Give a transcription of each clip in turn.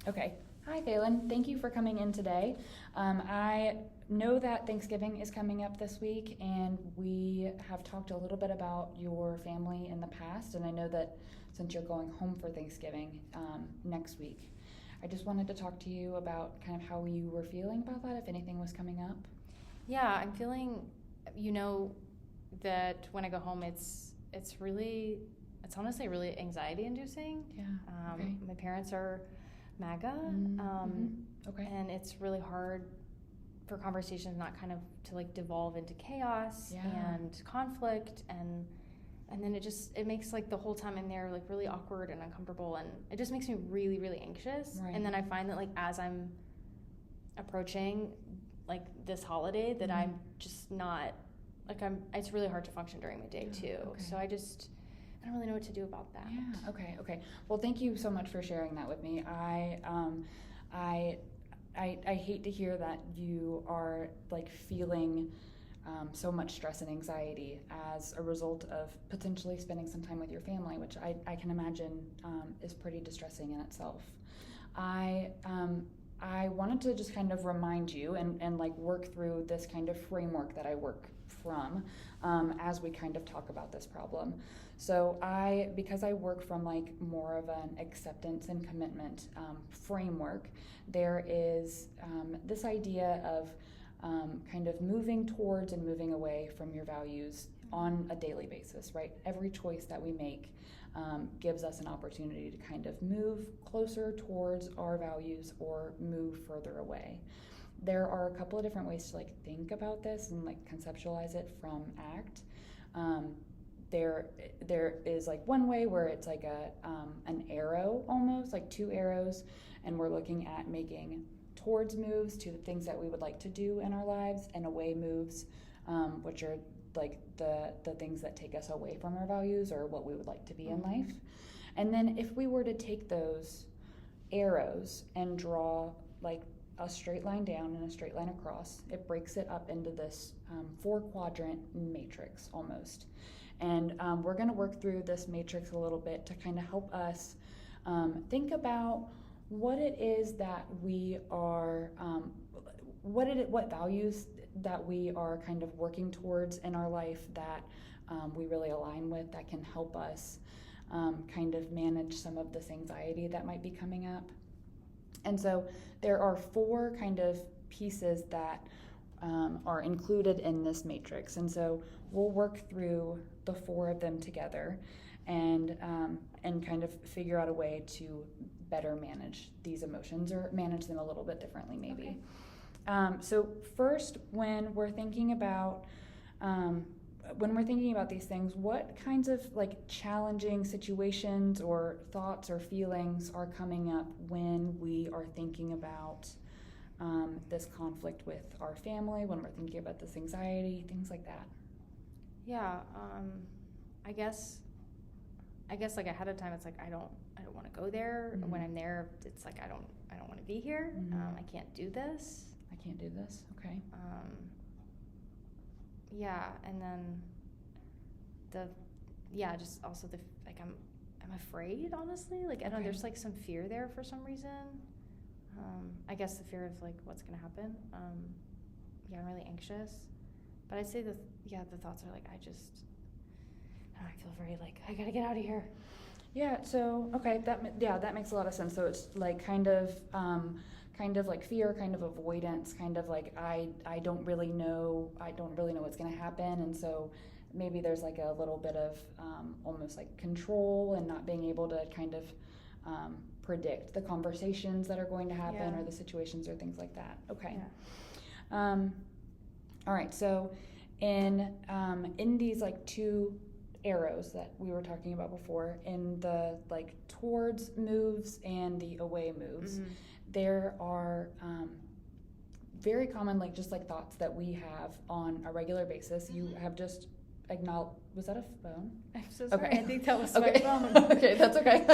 Okay. Hi, Phelan. Thank you for coming in today. I know that Thanksgiving is coming up this week, and we have talked a little bit about your family in the past, and I know that since you're going home for Thanksgiving next week, I just wanted to talk to you about kind of how you were feeling about that, if anything was coming up. Yeah, I'm feeling, that when I go home, it's honestly really anxiety inducing. Yeah. Okay. My parents are MAGA, Okay. and it's really hard for conversations not kind of to like devolve into chaos and conflict, and then it makes like the whole time in there like really awkward and uncomfortable, and it just makes me really, really anxious. Right. And then I find that like as I'm approaching like this holiday that I'm just not like it's really hard to function during my day too. Okay. So I don't really know what to do about that. Yeah. Okay. Well, thank you so much for sharing that with me. I hate to hear that you are like feeling so much stress and anxiety as a result of potentially spending some time with your family, which I can imagine is pretty distressing in itself. I wanted to just kind of remind you and like work through this kind of framework that I work from as we kind of talk about this problem. So because I work from like more of an acceptance and commitment framework, there is this idea of kind of moving towards and moving away from your values on a daily basis, right? Every choice that we make gives us an opportunity to kind of move closer towards our values or move further away. There are a couple of different ways to like think about this and like conceptualize it from ACT. There is like one way where it's like an arrow, almost like two arrows, and we're looking at making towards moves to the things that we would like to do in our lives, and away moves, which are like the things that take us away from our values or what we would like to be in life. And then if we were to take those arrows and draw like a straight line down and a straight line across, it breaks it up into this 4-quadrant matrix almost. And we're going to work through this matrix a little bit to kind of help us think about what it is that we are, what values that we are kind of working towards in our life that we really align with, that can help us kind of manage some of this anxiety that might be coming up. And so there are 4 kind of pieces that are included in this matrix. And so we'll work through the 4 of them together and kind of figure out a way to better manage these emotions or manage them a little bit differently maybe. Okay. So first, when we're thinking about these things, what kinds of like challenging situations or thoughts or feelings are coming up when we are thinking about this conflict with our family, when we're thinking about this anxiety, things like that? Yeah, I guess like ahead of time, it's like I don't want to go there. When I'm there, it's like I don't want to be here. I can't do this. Okay. Yeah, and then just also like I'm afraid, honestly. Like I don't know, there's like some fear there for some reason. I guess the fear of like what's gonna happen. I'm really anxious, but I'd say the thoughts are like I feel very like I gotta get out of here. Yeah. So okay, that makes a lot of sense. So it's like kind of like fear, kind of avoidance, kind of like I don't really know what's gonna happen, and so maybe there's like a little bit of almost like control and not being able to kind of predict the conversations that are going to happen or the situations or things like that. Okay. Yeah. All right. So in these like 2 arrows that we were talking about before, in the like towards moves and the away moves, there are very common like just like thoughts that we have on a regular basis. You have just was that a phone? I'm so sorry. Okay. I think that was my phone. Okay, that's okay.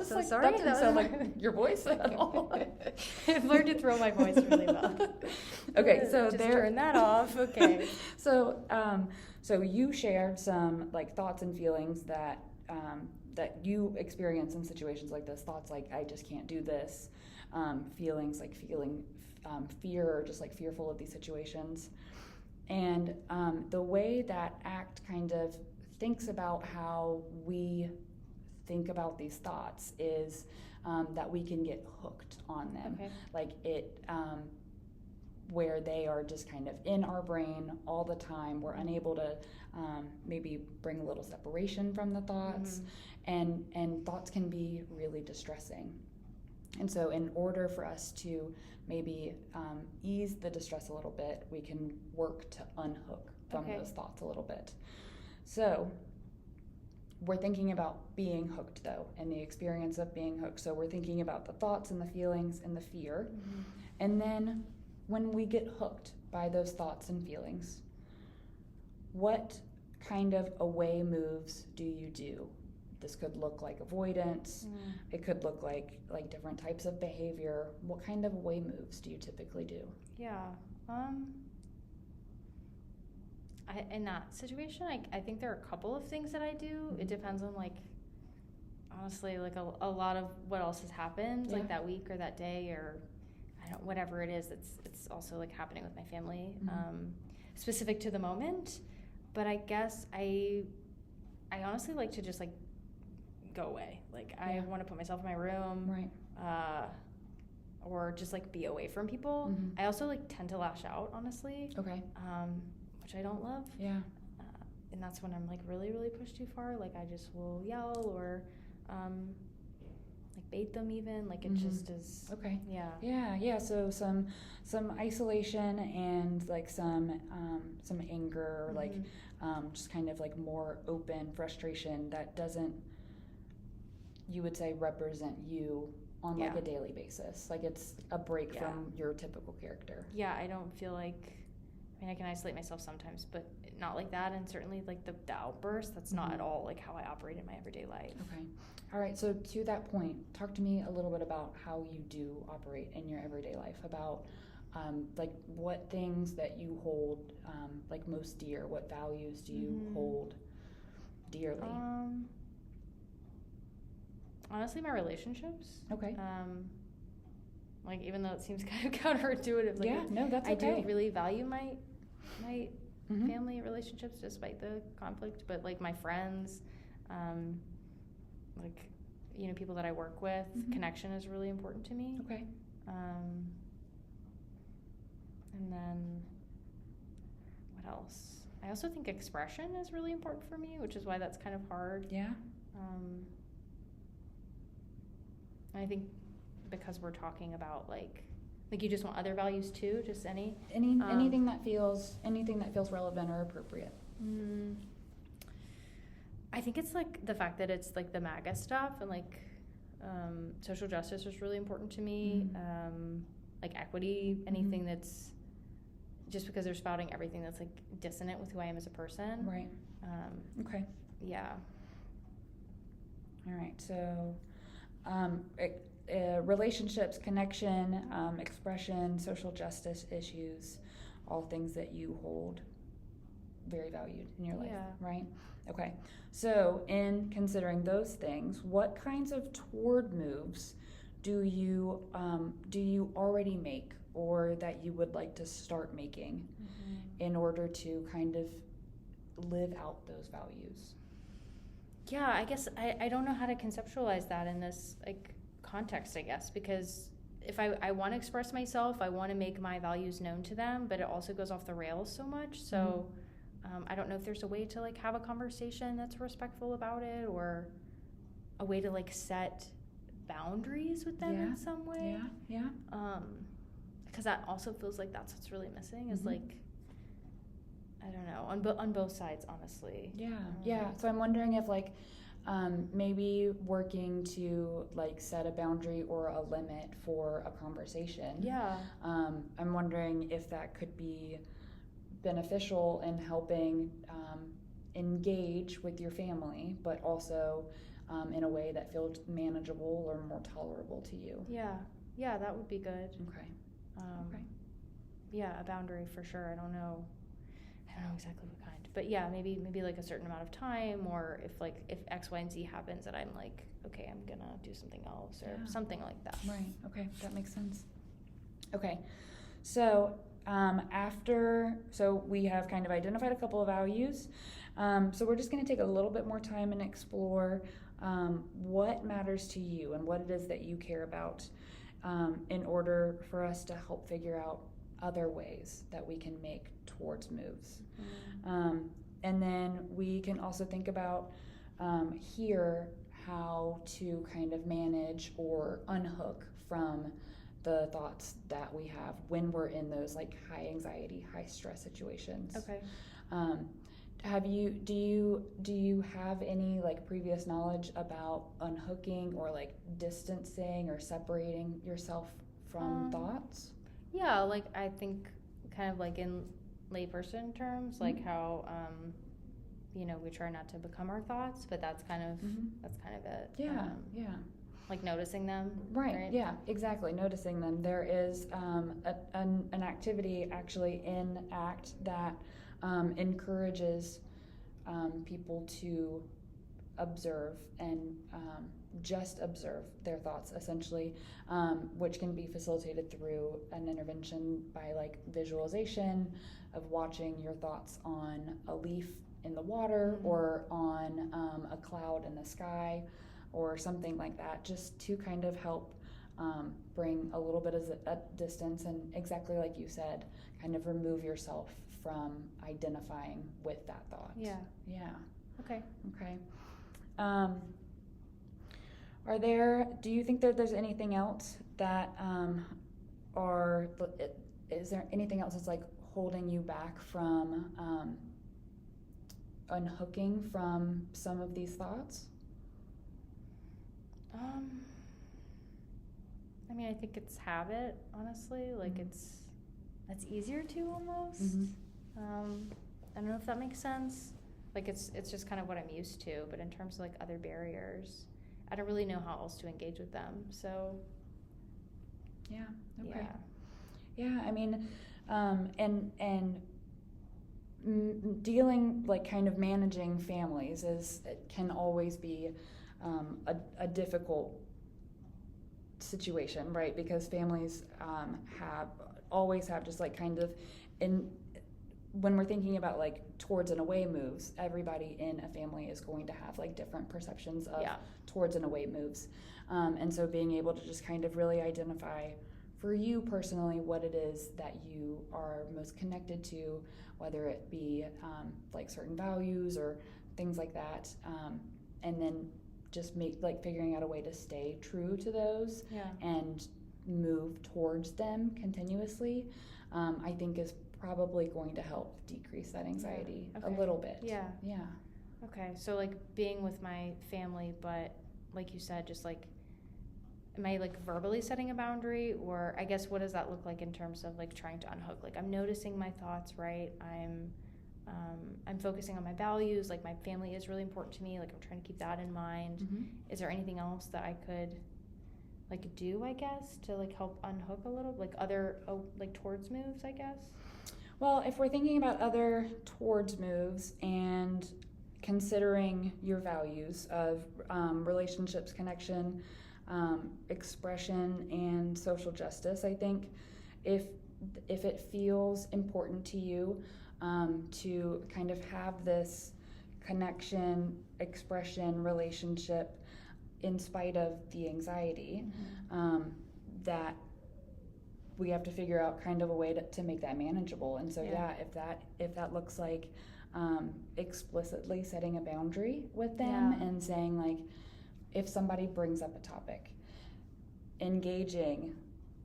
So sorry. That didn't sound like your voice at all. I've learned to throw my voice really well. Okay, so just turn that off. Okay. So you shared some like thoughts and feelings that you experience in situations like this. Thoughts like I just can't do this. feelings like feeling fear or just like fearful of these situations. And the way that ACT kind of thinks about how we think about these thoughts is that we can get hooked on them. Okay. Like it, where they are just kind of in our brain all the time. We're unable to maybe bring a little separation from the thoughts, and thoughts can be really distressing. And so in order for us to maybe ease the distress a little bit, we can work to unhook from those thoughts a little bit. So we're thinking about being hooked, though, and the experience of being hooked. So we're thinking about the thoughts and the feelings and the fear. And then when we get hooked by those thoughts and feelings, what kind of away moves do you do? This could look like avoidance. It could look like different types of behavior. What kind of away moves do you typically do? Yeah. In that situation, I think there are a couple of things that I do. It depends on, like, honestly, like a lot of what else has happened, like that week or that day, or whatever it is. It's also like happening with my family, specific to the moment. But I guess I honestly like to just like go away. Like I want to put myself in my room, right? Or just like be away from people. I also like tend to lash out, honestly. Okay. Which I don't love. Yeah. And that's when I'm like really, really pushed too far. Like I just will yell or like bait them even. Like it just is. Okay. Yeah. Yeah. So some isolation and like some anger, or like just kind of like more open frustration that doesn't, you would say, represent you on like a daily basis. Like it's a break from your typical character. Yeah, I don't feel like, I mean, I can isolate myself sometimes, but not like that. And certainly like the outburst, that's not at all like how I operate in my everyday life. Okay. All right. So to that point, talk to me a little bit about how you do operate in your everyday life, about like what things that you hold like most dear, what values do you hold dearly? Honestly, my relationships. Okay. Like even though it seems kind of counterintuitive, like that's I okay. do really value my family relationships despite the conflict, but like my friends, like people that I work with, connection is really important to me. Okay. And then what else? I also think expression is really important for me, which is why that's kind of hard. Yeah. I think because we're talking about like you just want other values too, just anything that feels relevant or appropriate. I think it's like the fact that it's like the MAGA stuff and like social justice is really important to me. Like equity, anything that's just because they're spouting everything that's like dissonant with who I am as a person. Right. Okay. Yeah. All right. So, relationships, connection, expression, social justice issues, all things that you hold very valued in your life, right? Okay. So, in considering those things, what kinds of toward moves do you already make, or that you would like to start making in order to kind of live out those values? Yeah, I guess I don't know how to conceptualize that in this like context, I guess, because if I want to express myself, I want to make my values known to them, but it also goes off the rails so much. So I don't know if there's a way to like have a conversation that's respectful about it, or a way to like set boundaries with them in some way. Yeah. Because that also feels like that's what's really missing is like, I don't know, on both sides, honestly. Yeah. So I'm wondering if like maybe working to like set a boundary or a limit for a conversation. Yeah. I'm wondering if that could be beneficial in helping engage with your family, but also in a way that feels manageable or more tolerable to you. Yeah, that would be good. Okay. Yeah, a boundary for sure. I don't know I don't know exactly what kind, but yeah, maybe like a certain amount of time, or if X, Y, and Z happens, that I'm like, okay, I'm gonna do something else, or something like that. Right. Okay, that makes sense. Okay, so so we have kind of identified a couple of values. So we're just going to take a little bit more time and explore what matters to you and what it is that you care about, in order for us to help figure out other ways that we can make towards moves. And then we can also think about here how to kind of manage or unhook from the thoughts that we have when we're in those like high anxiety, high stress situations. Okay. Do you have any like previous knowledge about unhooking or like distancing or separating yourself from thoughts? Yeah, like I think kind of like in layperson terms, like how we try not to become our thoughts, but that's kind of it. Yeah. Like noticing them. Right. Yeah, exactly. Noticing them. There is an activity actually in ACT that encourages people to observe and just observe their thoughts, essentially, which can be facilitated through an intervention by like visualization of watching your thoughts on a leaf in the water or on a cloud in the sky or something like that, just to kind of help bring a little bit of a distance and, exactly like you said, kind of remove yourself from identifying with that thought. Yeah. Okay. Do you think that there's anything else that is there anything else that's like holding you back from unhooking from some of these thoughts? I mean, I think it's habit, honestly. Like that's easier to almost. I don't know if that makes sense. Like it's just kind of what I'm used to, but in terms of like other barriers, I don't really know how else to engage with them. So yeah. Okay. Yeah, I mean, and dealing, like kind of managing families can always be a difficult situation, right? Because families always have just like kind of when we're thinking about like towards and away moves, everybody in a family is going to have like different perceptions of towards and away moves. And so being able to just kind of really identify for you personally what it is that you are most connected to, whether it be like certain values or things like that, and then just figuring out a way to stay true to those and move towards them continuously, I think is probably going to help decrease that anxiety a little bit. Yeah. Okay, so like being with my family, but like you said, just like, am I like verbally setting a boundary, or I guess what does that look like in terms of like trying to unhook? Like I'm noticing my thoughts, right? I'm focusing on my values. Like my family is really important to me. Like I'm trying to keep that in mind. Is there anything else that I could like do, I guess, to like help unhook a little, like other like towards moves, I guess? Well, if we're thinking about other towards moves and considering your values of relationships, connection, expression, and social justice, I think if it feels important to you to kind of have this connection, expression, relationship in spite of the anxiety, that we have to figure out kind of a way to make that manageable. And so if that looks like explicitly setting a boundary with them and saying like, if somebody brings up a topic, engaging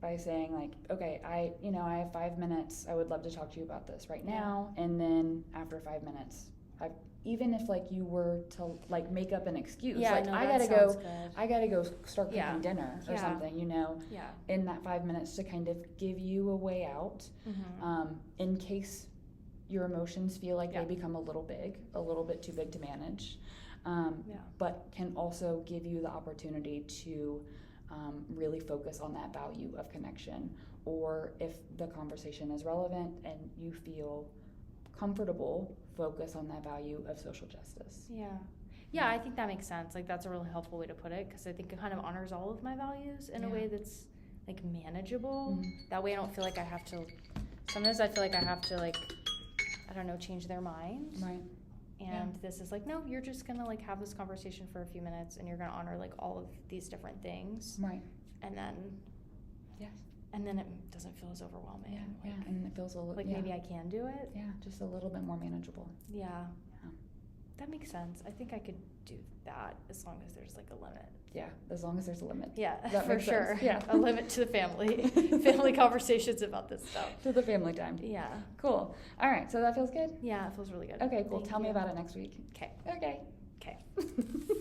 by saying like, okay, I have 5 minutes, I would love to talk to you about this right now, and then after 5 minutes, even if like you were to like make up an excuse, I gotta go start cooking dinner or something, in that 5 minutes to kind of give you a way out, in case your emotions feel like they become a little bit too big to manage, but can also give you the opportunity to really focus on that value of connection, or if the conversation is relevant and you feel comfortable focus on that value of social justice. Yeah, I think that makes sense. Like, that's a really helpful way to put it, because I think it kind of honors all of my values in a way that's, like, manageable. That way I don't feel like I have to, sometimes I feel like I have to, like, I don't know, change their mind. Right. And this is like, no, you're just gonna, like, have this conversation for a few minutes, and you're gonna honor, like, all of these different things. Right. And then, and then it doesn't feel as overwhelming. Yeah, and it feels a little, like, maybe I can do it. Yeah, just a little bit more manageable. Yeah. That makes sense. I think I could do that as long as there's, like, a limit. Yeah, as long as there's a limit. Yeah, that for sure. Sense. Yeah. A limit to the family conversations about this stuff. To the family time. Yeah. Cool. All right, so that feels good? Yeah, it feels really good. Okay, cool. Thank Tell me you. about it next week. Okay. Okay. Okay.